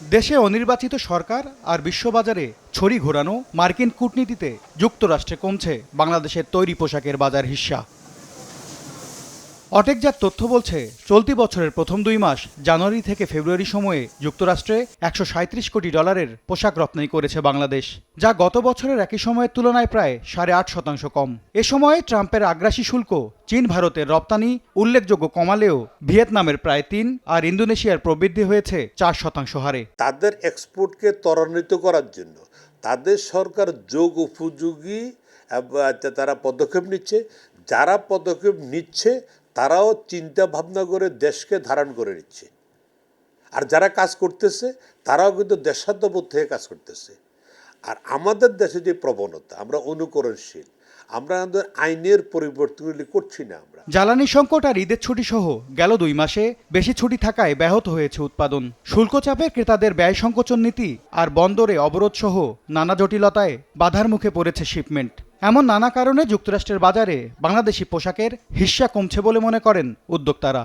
দেশে অনির্বাচিত সরকার আর বিশ্ববাজারে ছড়ি ঘোরানো মার্কিন কূটনীতিতে যুক্তরাষ্ট্রে কমছে বাংলাদেশের তৈরি পোশাকের বাজার হিস্সা। অটেকজাত তথ্য বলছে, চলতি বছরের প্রথম 2 মাস জানুয়ারি থেকে ফেব্রুয়ারি সময়ে যুক্তরাষ্ট্রে $137 কোটি পোশাক রপ্তানি করেছে বাংলাদেশ, যা গত বছরের একই সময়ের তুলনায় প্রায় 8.5% কম। এ সময়ে ট্রাম্পের আগ্রাসী শুল্ক চীন ভারতের রপ্তানি উল্লেখযোগ্য কমালেও ভিয়েতনামের প্রায় 3 আর ইন্দোনেশিয়ার প্রবৃদ্ধি হয়েছে 4% হারে। তাদের এক্সপোর্টকে ত্বরান্বিত করার জন্য তাদের সরকার যোগ উপযোগী তারা পদক্ষেপ নিচ্ছে। যারা পদক্ষেপ নিচ্ছে তারাও চিন্তা ভাবনা করে দেশকে ধারণ করে নিচ্ছে, আর যারা কাজ করতেছে তারাও কিন্তু দেশাত্মবোধ থেকে কাজ করতেছে। আর আমাদের দেশে যে প্রবণতা, আমরা অনুকরণশীল, আমরা আমাদের আইনের পরিবর্তনগুলি করছি না। আমরা জ্বালানি সংকট আর ঈদের ছুটি সহ গেল 2 মাসে বেশি ছুটি থাকায় ব্যাহত হয়েছে উৎপাদন। শুল্ক চাপে ক্রেতাদের ব্যয় সংকোচন নীতি আর বন্দরে অবরোধ সহ নানা জটিলতায় বাধার মুখে পড়েছে শিপমেন্ট। এমন নানা কারণে যুক্তরাষ্ট্রের বাজারে বাংলাদেশি পোশাকের হিস্সা কমছে বলে মনে করেন উদ্যোক্তারা।